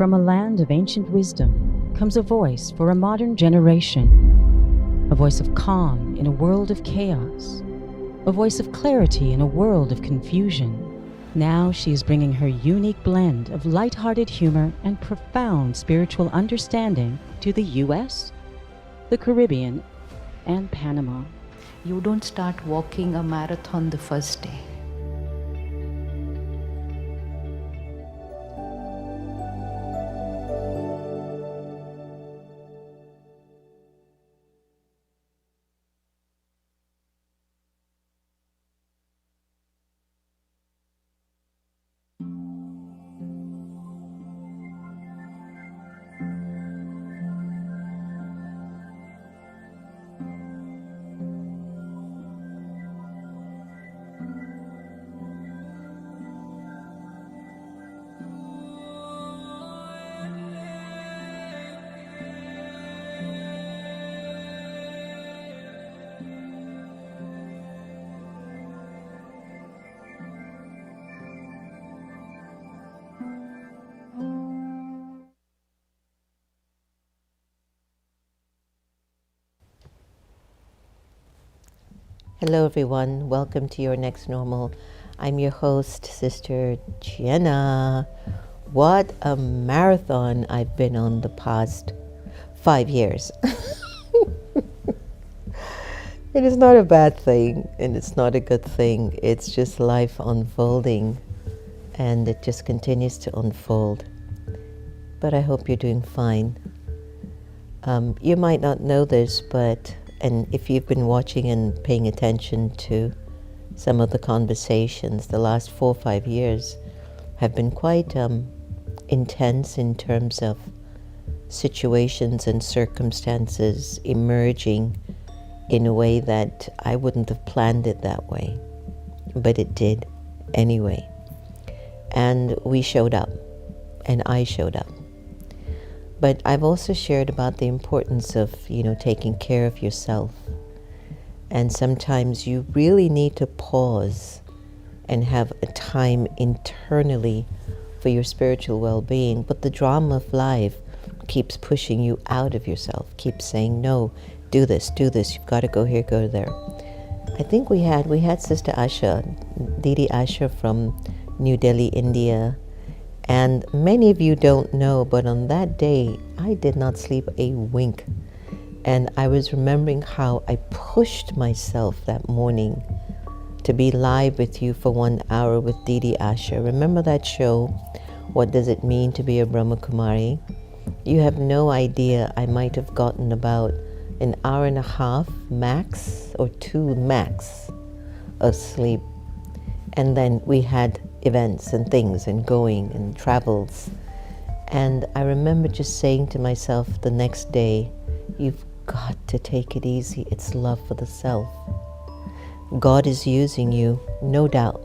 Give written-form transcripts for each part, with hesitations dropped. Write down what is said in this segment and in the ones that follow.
From a land of ancient wisdom comes a voice for a modern generation, a voice of calm in a world of chaos, a voice of clarity in a world of confusion. Now she is bringing her unique blend of lighthearted humor and profound spiritual understanding to the US, the Caribbean, and Panama. You don't start walking a marathon the first day. Hello everyone, welcome to Your Next Normal. I'm your host, Sister Jenna. What a marathon I've been on the past 5 years. It is not a bad thing and it's not a good thing. It's just life unfolding and it just continues to unfold. But I hope you're doing fine. You might not know this, and if you've been watching and paying attention to some of the conversations, the last 4 or 5 years have been quite intense in terms of situations and circumstances emerging in a way that I wouldn't have planned it that way, but it did anyway. And we showed up, and I showed up. But I've also shared about the importance of, taking care of yourself. And sometimes you really need to pause and have a time internally for your spiritual well-being. But the drama of life keeps pushing you out of yourself, keeps saying, no, do this, you've got to go here, go there. I think we had Sister Asha, Didi Asha from New Delhi, India. And many of you don't know, but on that day, I did not sleep a wink. And I was remembering how I pushed myself that morning to be live with you for 1 hour with Didi Asha. Remember that show, What Does It Mean to Be a Brahma Kumari? You have no idea, I might have gotten about an hour and a half max, or 2 max, of sleep. And then we had events and things and going and travels. And I remember just saying to myself the next day, you've got to take it easy. It's love for the self. God is using you, no doubt.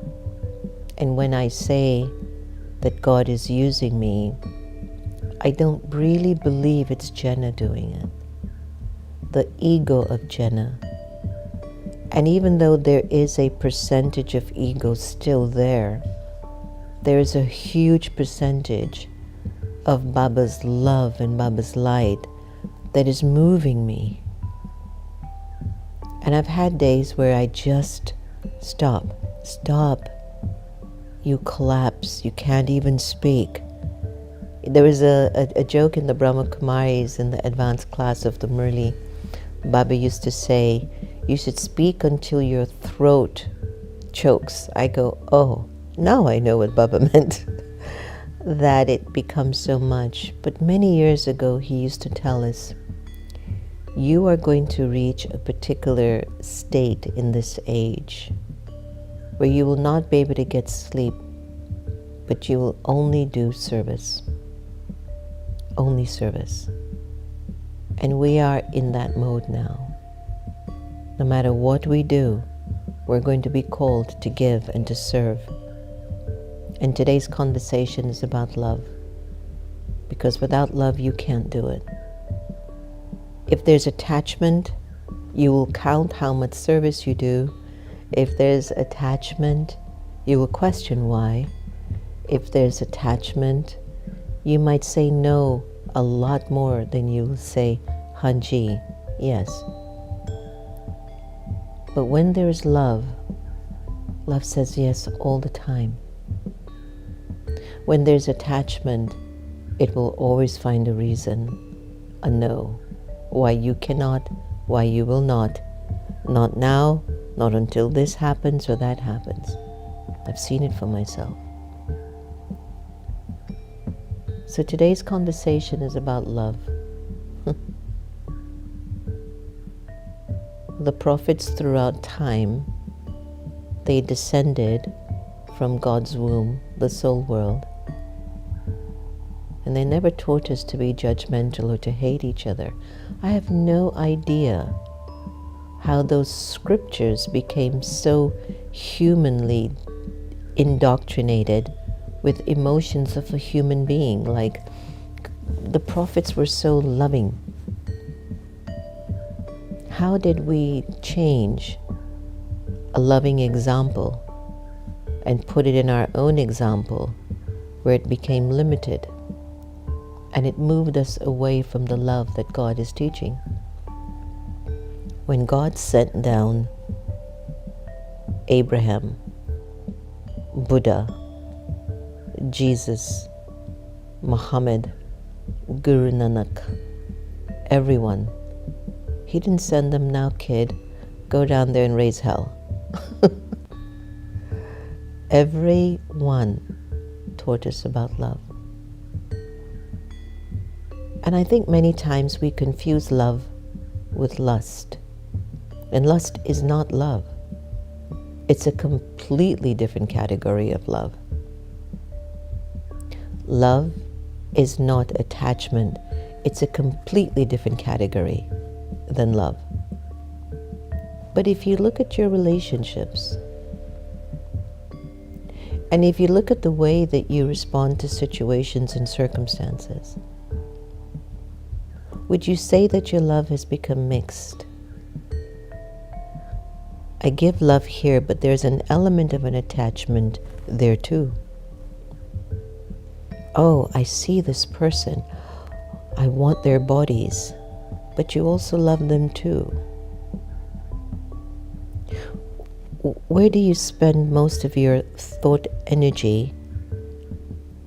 And when I say that God is using me, I don't really believe it's Jenna doing it. The ego of Jenna. And even though there is a percentage of ego still there is a huge percentage of Baba's love and Baba's light that is moving me. And I've had days where I just stop. You collapse, you can't even speak. There was a joke in the Brahma Kumaris in the advanced class of the Murli. Baba used to say, you should speak until your throat chokes. I go, oh, now I know what Baba meant. That it becomes so much. But many years ago, he used to tell us, you are going to reach a particular state in this age where you will not be able to get sleep, but you will only do service. Only service. And we are in that mode now. No matter what we do, we're going to be called to give and to serve. And today's conversation is about love. Because without love, you can't do it. If there's attachment, you will count how much service you do. If there's attachment, you will question why. If there's attachment, You might say no a lot more than you will say Hanji, yes. But when there is love, love says yes all the time. When there's attachment, it will always find a reason, a no, why you cannot, why you will not now, not until this happens or that happens. I've seen it for myself. So today's conversation is about love. The prophets throughout time, they descended from God's womb, the soul world. And they never taught us to be judgmental or to hate each other. I have no idea how those scriptures became so humanly indoctrinated with emotions of a human being. Like, the prophets were so loving. How did we change a loving example and put it in our own example where it became limited and it moved us away from the love that God is teaching? When God sent down Abraham, Buddha, Jesus, Muhammad, Guru Nanak, everyone, He didn't send them, now kid, go down there and raise hell. Everyone taught us about love. And I think many times we confuse love with lust. And lust is not love. It's a completely different category of love. Love is not attachment. It's a completely different category than love. But if you look at your relationships, and if you look at the way that you respond to situations and circumstances, would you say that your love has become mixed? I give love here, but there's an element of an attachment there too. Oh, I see this person. I want their bodies. But you also love them too. Where do you spend most of your thought energy?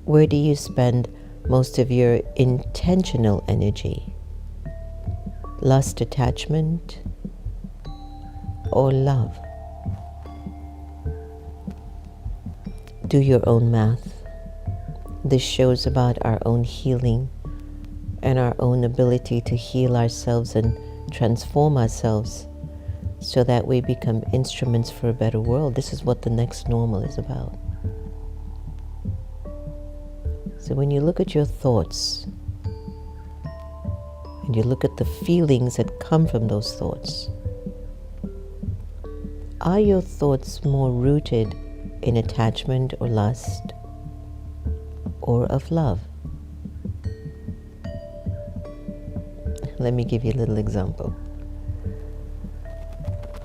Where do you spend most of your intentional energy? Lust, attachment, or love? Do your own math. This shows about our own healing and our own ability to heal ourselves and transform ourselves so that we become instruments for a better world. This is what the next normal is about. So when you look at your thoughts and you look at the feelings that come from those thoughts, are your thoughts more rooted in attachment or lust or of love? Let me give you a little example.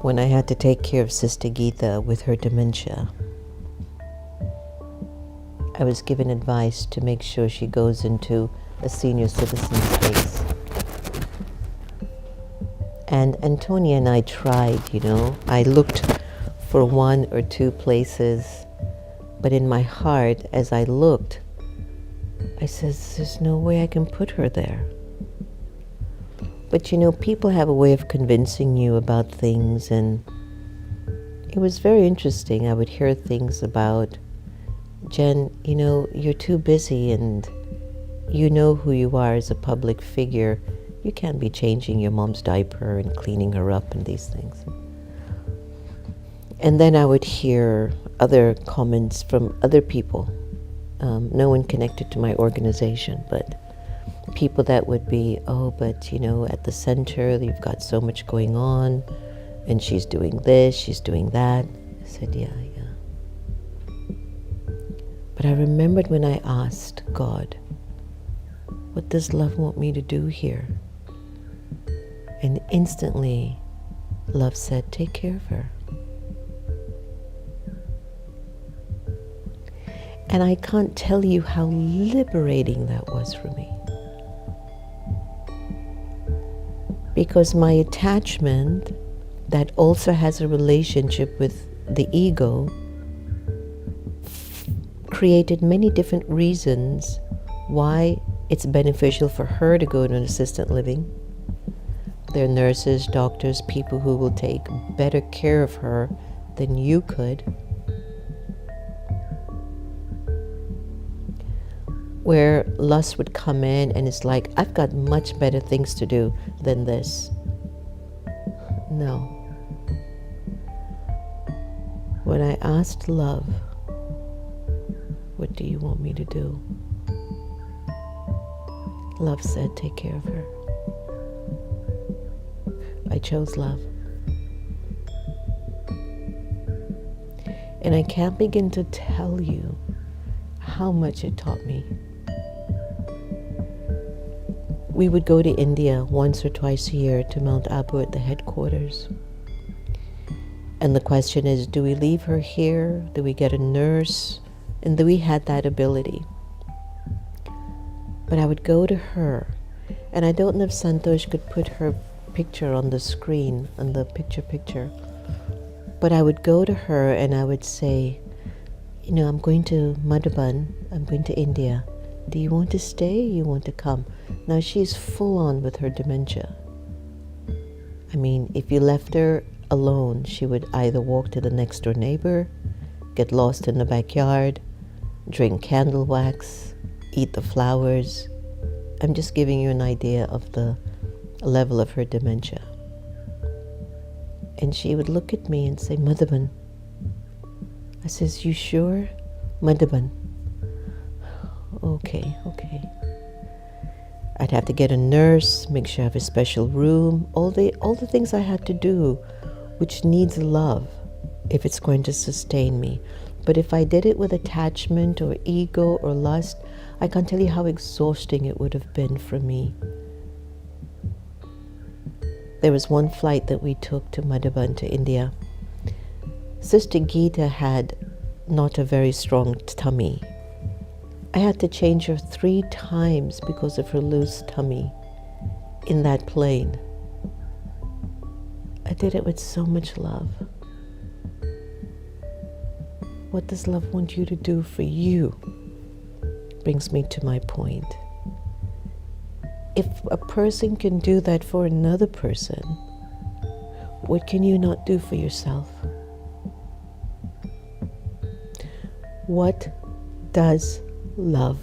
When I had to take care of Sister Gita with her dementia, I was given advice to make sure she goes into a senior citizen space. And Antonia and I tried, I looked for one or two places, but in my heart, as I looked, I said, there's no way I can put her there. But people have a way of convincing you about things, and it was very interesting. I would hear things about, Jen, you're too busy, and you know who you are as a public figure. You can't be changing your mom's diaper and cleaning her up and these things. And then I would hear other comments from other people, no one connected to my organization, but people that would be, but at the center, you've got so much going on, and she's doing this, she's doing that. I said, yeah. But I remembered when I asked God, what does love want me to do here? And instantly, love said, take care of her. And I can't tell you how liberating that was for me. Because my attachment, that also has a relationship with the ego, created many different reasons why it's beneficial for her to go to an assisted living. There are nurses, doctors, people who will take better care of her than you could. Where lust would come in and it's like, I've got much better things to do than this. No. When I asked love, what do you want me to do? Love said, take care of her. I chose love. And I can't begin to tell you how much it taught me. We would go to India once or twice a year to Mount Abu at the headquarters. And the question is, do we leave her here? Do we get a nurse? And we had that ability. But I would go to her, and I don't know if Santosh could put her picture on the screen, on the picture. But I would go to her and I would say, I'm going to Madhuban, I'm going to India. Do you want to stay or you want to come? Now she's full on with her dementia. I mean, if you left her alone, she would either walk to the next door neighbor, get lost in the backyard, drink candle wax, eat the flowers. I'm just giving you an idea of the level of her dementia. And she would look at me and say, Madhuban. I says, you sure? Madhuban. Okay. I'd have to get a nurse, make sure I have a special room, all the things I had to do, which needs love if it's going to sustain me. But if I did it with attachment or ego or lust, I can't tell you how exhausting it would have been for me. There was one flight that we took to Madhuban, to India. Sister Gita had not a very strong tummy. I had to change her 3 times because of her loose tummy in that plane. I did it with so much love. What does love want you to do for you? Brings me to my point. If a person can do that for another person, what can you not do for yourself? What does love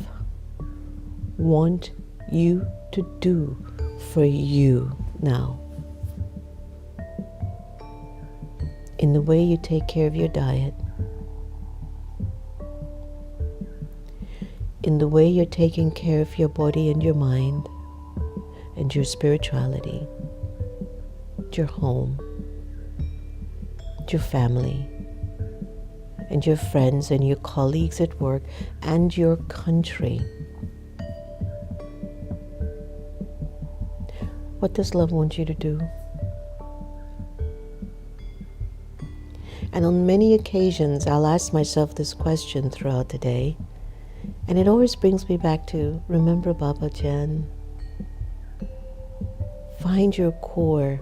want you to do for you now? In the way you take care of your diet, in the way you're taking care of your body and your mind and your spirituality, your home, your family, and your friends and your colleagues at work and your country. What does love want you to do? And on many occasions, I'll ask myself this question throughout the day, and it always brings me back to, remember Baba Jan. Find your core.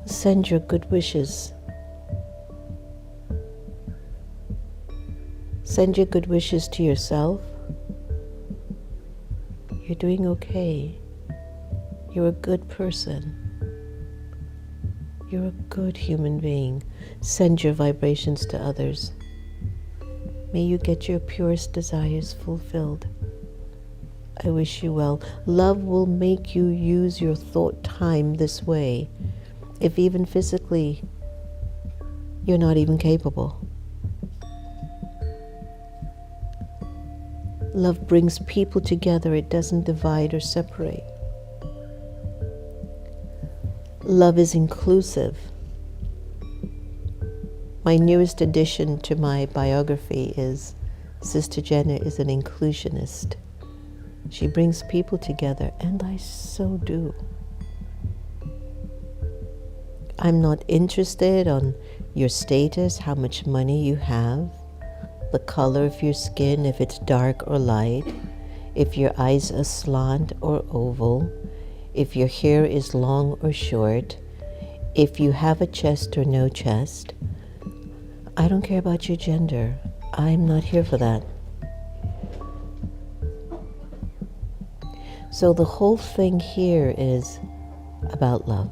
Send your good wishes. Send your good wishes to yourself. You're doing okay. You're a good person. You're a good human being. Send your vibrations to others. May you get your purest desires fulfilled. I wish you well. Love will make you use your thought time this way, if even physically you're not even capable. Love brings people together. It doesn't divide or separate. Love is inclusive. My newest addition to my biography is Sister Jenna is an inclusionist. She brings people together, and I so do. I'm not interested on your status, how much money you have. the color of your skin, if it's dark or light, if your eyes are slant or oval, if your hair is long or short, if you have a chest or no chest. I don't care about your gender. I'm not here for that. So the whole thing here is about love.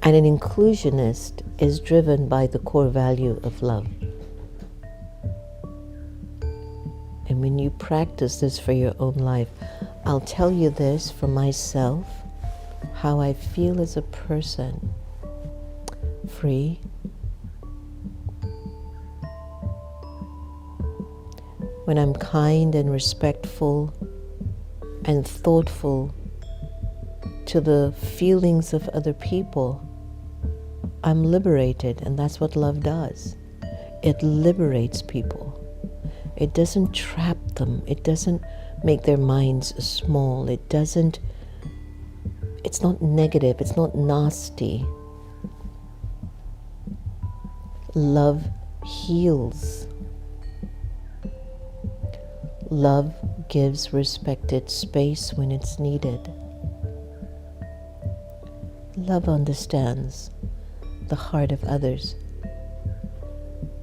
And an inclusionist is driven by the core value of love. And when you practice this for your own life, I'll tell you this for myself, how I feel as a person. Free. When I'm kind and respectful and thoughtful to the feelings of other people, I'm liberated, and that's what love does. It liberates people. It doesn't trap them. It doesn't make their minds small. It's not negative. It's not nasty. Love heals. Love gives respected space when it's needed. Love understands the heart of others.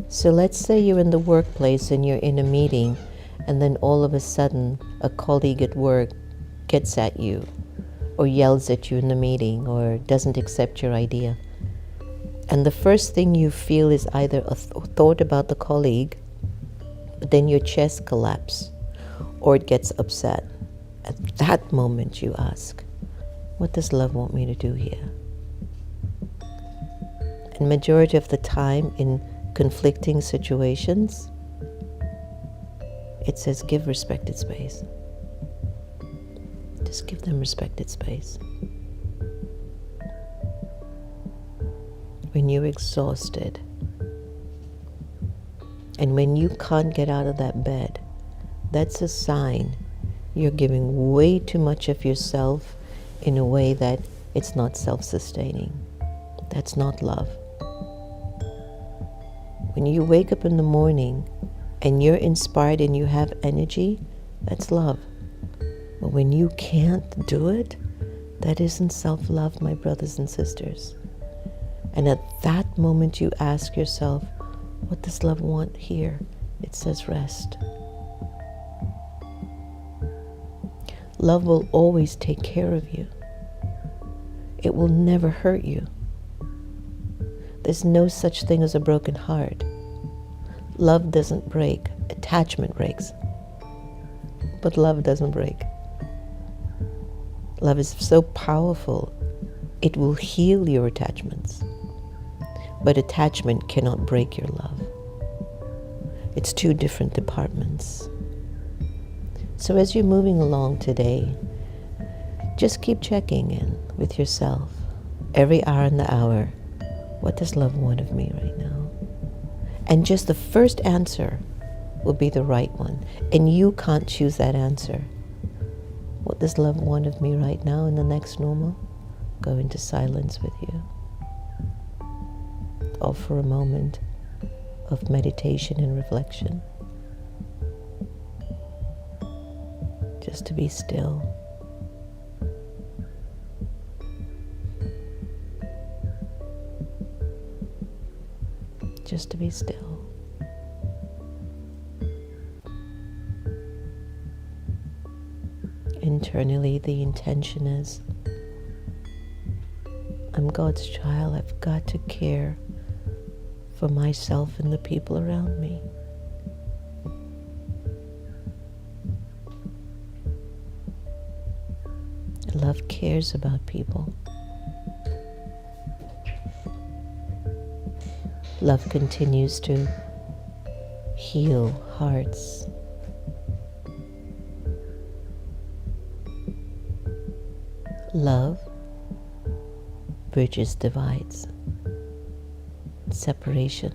So let's say you're in the workplace and you're in a meeting, and then all of a sudden a colleague at work gets at you or yells at you in the meeting or doesn't accept your idea. And the first thing you feel is either a thought about the colleague, but then your chest collapses or it gets upset. At that moment you ask, what does love want me to do here? And majority of the time in conflicting situations, it says give respected space. Just give them respected space. When you're exhausted and when you can't get out of that bed, that's a sign you're giving way too much of yourself in a way that it's not self-sustaining. That's not love. When you wake up in the morning and you're inspired and you have energy, that's love. But when you can't do it, that isn't self-love, my brothers and sisters. And at that moment you ask yourself, what does love want here? It says rest. Love will always take care of you. It will never hurt you. There's no such thing as a broken heart. Love doesn't break. Attachment breaks. But love doesn't break. Love is so powerful, it will heal your attachments. But attachment cannot break your love. It's two different departments. So as you're moving along today, just keep checking in with yourself every hour in the hour. What does love want of me right now? And just the first answer will be the right one. And you can't choose that answer. What does love want of me right now in the next normal? Go into silence with you. Offer a moment of meditation and reflection. Just to be still. Just to be still. Internally, the intention is, I'm God's child. I've got to care for myself and the people around me. Love cares about people. Love continues to heal hearts. Love bridges divides, separation.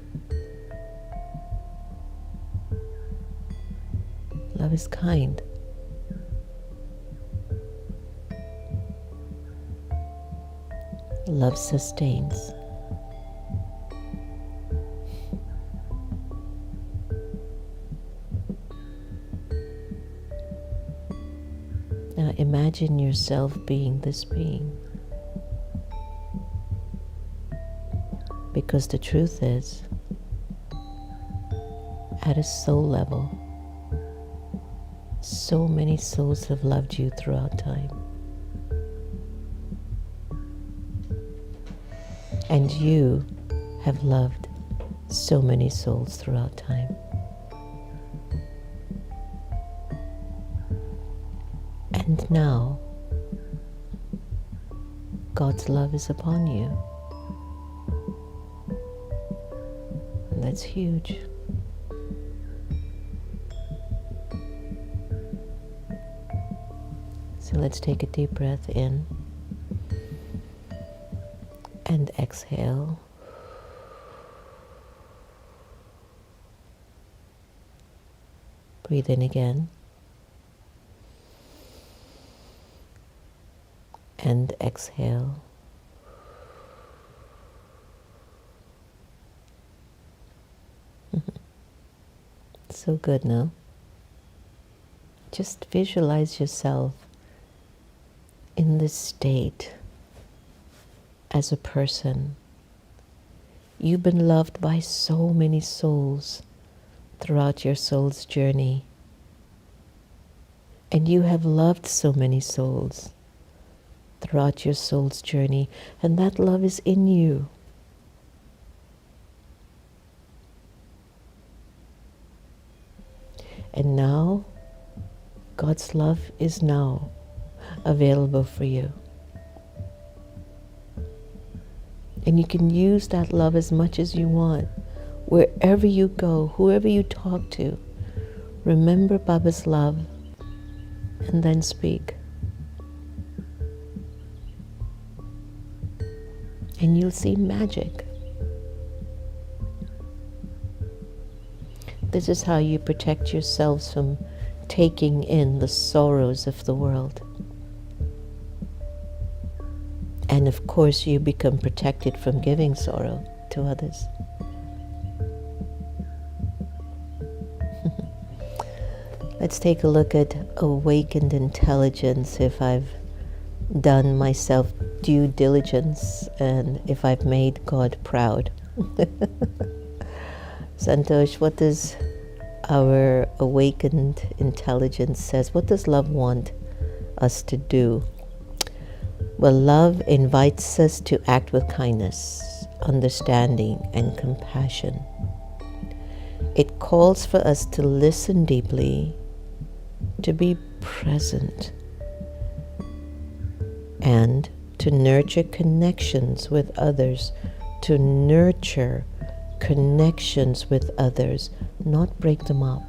Love is kind. Love sustains. Now imagine yourself being this being. Because the truth is, at a soul level, so many souls have loved you throughout time. And you have loved so many souls throughout time. And now, God's love is upon you. And that's huge. So let's take a deep breath in and exhale. Breathe in again and exhale. So good now. Just visualize yourself in this state as a person. You've been loved by so many souls throughout your soul's journey. And you have loved so many souls throughout your soul's journey. And that love is in you. And now, God's love is now available for you. And you can use that love as much as you want. Wherever you go, whoever you talk to, remember Baba's love and then speak. And you'll see magic. This is how you protect yourselves from taking in the sorrows of the world. And of course, you become protected from giving sorrow to others. Let's take a look at awakened intelligence, if I've done myself due diligence and if I've made God proud. Santosh, what does our awakened intelligence says? What does love want us to do? Well, love invites us to act with kindness, understanding, and compassion. It calls for us to listen deeply, to be present, and to nurture connections with others, to nurture connections with others, not break them up.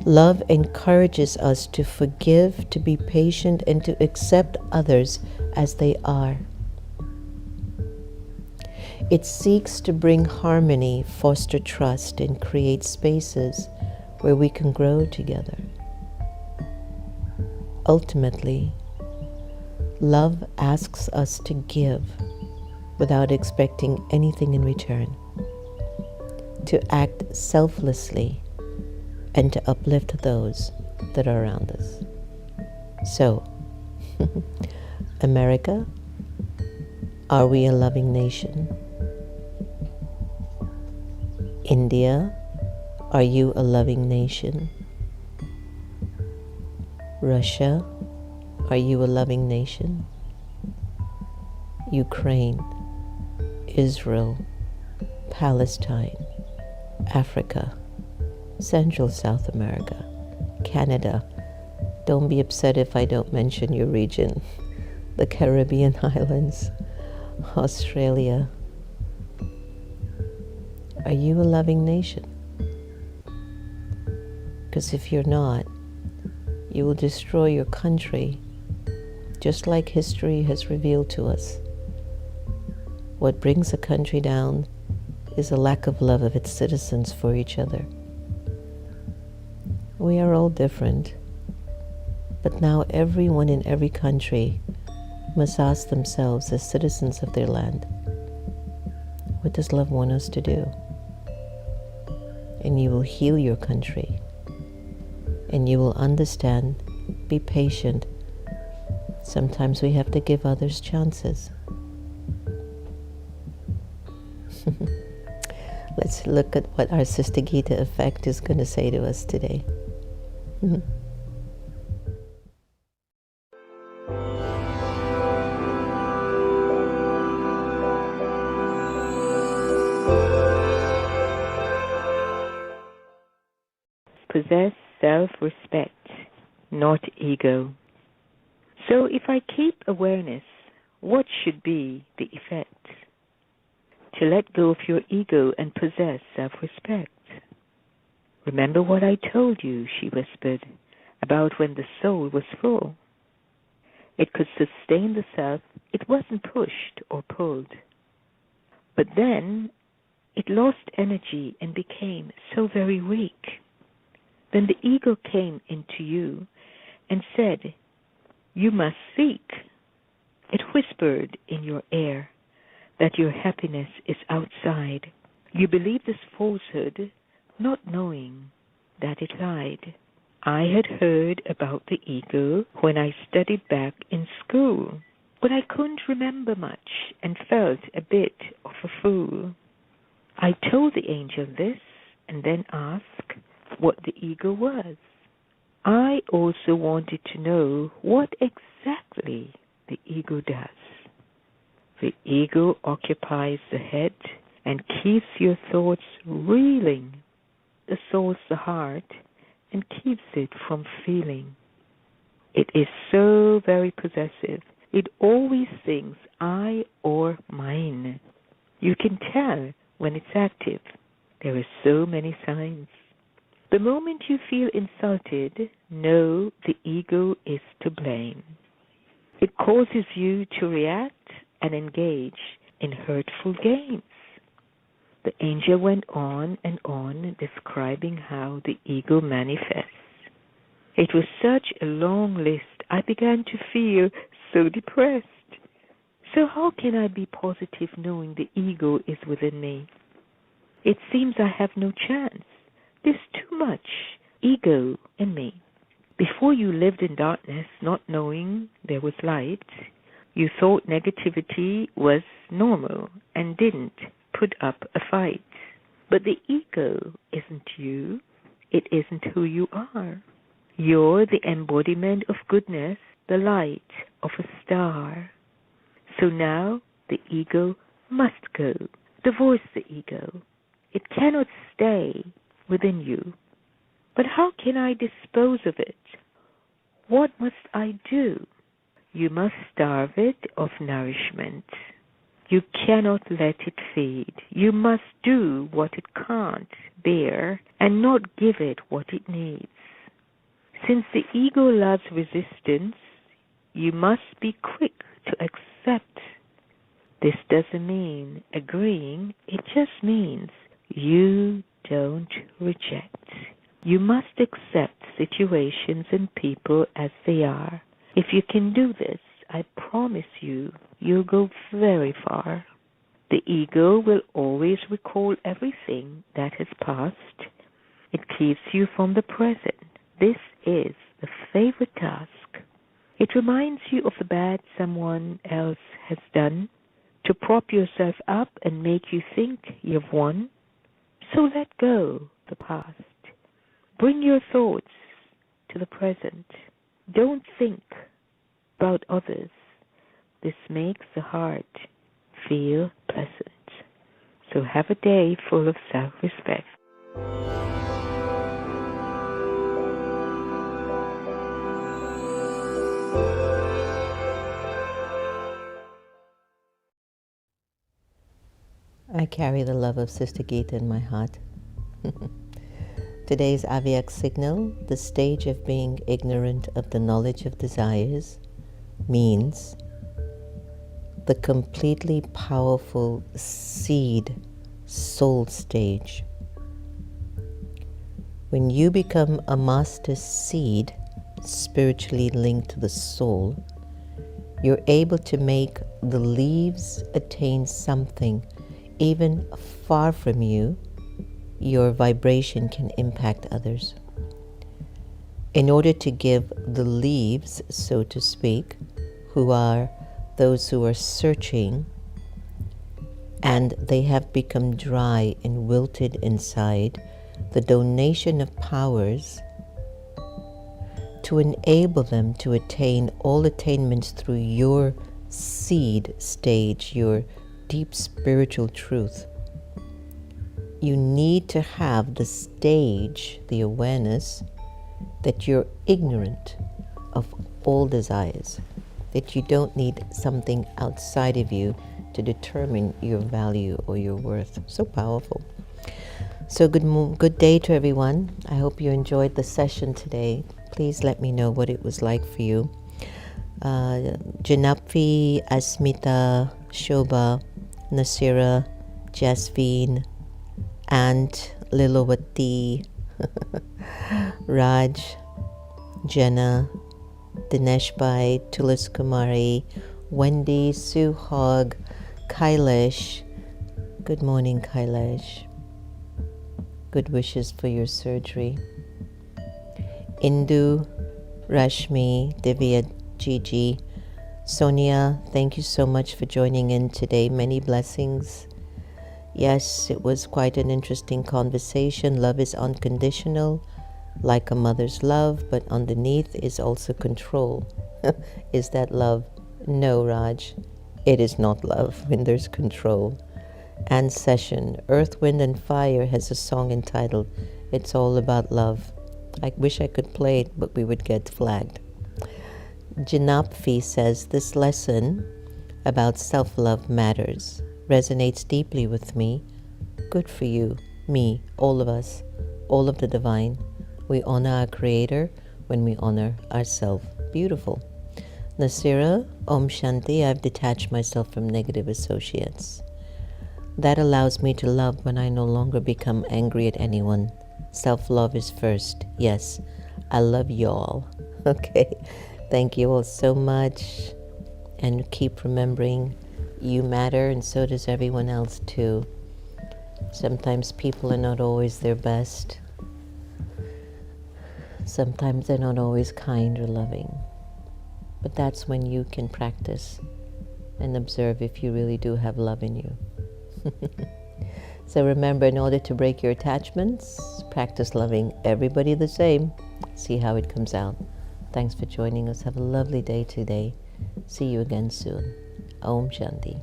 Love encourages us to forgive, to be patient, and to accept others as they are. It seeks to bring harmony, foster trust, and create spaces where we can grow together. Ultimately, love asks us to give without expecting anything in return, to act selflessly, and to uplift those that are around us. So, America, are we a loving nation? India, are you a loving nation? Russia, are you a loving nation? Ukraine, Israel, Palestine, Africa, Central South America, Canada. Don't be upset if I don't mention your region. The Caribbean islands, Australia. Are you a loving nation? Because if you're not, you will destroy your country, just like history has revealed to us. What brings a country down is a lack of love of its citizens for each other. We are all different, but now everyone in every country must ask themselves as citizens of their land, what does love want us to do? And you will heal your country, and you will understand Be patient. Sometimes we have to give others chances. Let's look at what our Sister Gita Effect is going to say to us today. Possess self-respect, not ego. So if I keep awareness, what should be the effect? To let go of your ego and possess self-respect. Remember what I told you, she whispered, about when the soul was full. It could sustain the self, it wasn't pushed or pulled. But then it lost energy and became so very weak. Then the ego came into you and said, you must seek. It whispered in your ear that your happiness is outside. You believe this falsehood, not knowing that it lied. I had heard about the ego when I studied back in school, but I couldn't remember much and felt a bit of a fool. I told the angel this and then asked what the ego was. I also wanted to know what exactly the ego does. The ego occupies the head and keeps your thoughts reeling. The soul's the heart and keeps it from feeling. It is so very possessive. It always thinks I or mine. You can tell when it's active. There are so many signs. The moment you feel insulted, know the ego is to blame. It causes you to react and engage in hurtful games. The angel went on and on describing how the ego manifests. It was such a long list, I began to feel so depressed. So how can I be positive knowing the ego is within me? It seems I have no chance. There's too much ego in me. Before you lived in darkness, not knowing there was light, you thought negativity was normal and didn't put up a fight. But the ego isn't you. It isn't who you are. You're the embodiment of goodness, the light of a star. So now the ego must go. Divorce the ego. It cannot stay within you. But how can I dispose of it? What must I do? You must starve it of nourishment. You cannot let it feed. You must do what it can't bear and not give it what it needs. Since the ego loves resistance, you must be quick to accept. This doesn't mean agreeing. It just means you don't reject. You must accept situations and people as they are. If you can do this, I promise you, you'll go very far. The ego will always recall everything that has passed. It keeps you from the present. This is the favorite task. It reminds you of the bad someone else has done, to prop yourself up and make you think you've won. So let go the past. Bring your thoughts to the present. Don't think about others. This makes the heart feel pleasant. So have a day full of self-respect. I carry the love of Sister Gita in my heart. Today's Avak Signal, the stage of being ignorant of the knowledge of desires, means the completely powerful seed soul stage. When you become a master seed, spiritually linked to the soul, you're able to make the leaves attain something even far from you. Your vibration can impact others. in order to give the leaves, so to speak, who are those who are searching and they have become dry and wilted inside, the donation of powers to enable them to attain all attainments through your seed stage, your deep spiritual truth. You need to have the stage, the awareness that you're ignorant of all desires, that you don't need something outside of you to determine your value or your worth. So powerful. So good day to everyone. I hope you enjoyed the session today. Please let me know what it was like for you. Janapvi, Asmita, Shobha, Nasira, Jasveen, Ant, Lilawati, Raj, Jenna, Dinesh Bhai, Tulis Kumari, Wendy, Suhog, Kailash. Good morning, Kailash. Good wishes for your surgery. Indu, Rashmi, Divya, Gigi, Sonia, thank you so much for joining in today. Many blessings. Yes, it was quite an interesting conversation. Love is unconditional, like a mother's love, but underneath is also control. Is that love? No, Raj. It is not love when there's control. And session, Earth, Wind and Fire has a song entitled, It's All About Love. I wish I could play it, but we would get flagged. Janapfi says, this lesson about self-love matters, resonates deeply with me. Good for you, me, all of us, all of the divine. We honor our Creator when we honor ourselves. Beautiful. Nasira, Om Shanti, I've detached myself from negative associates. That allows me to love when I no longer become angry at anyone. Self-love is first. Yes, I love y'all. Okay, thank you all so much. And keep remembering you matter, and so does everyone else too. Sometimes people are not always their best. Sometimes they're not always kind or loving. But that's when you can practice and observe if you really do have love in you. So remember, in order to break your attachments, practice loving everybody the same. See how it comes out. Thanks for joining us. Have a lovely day today. See you again soon. Om Shanti.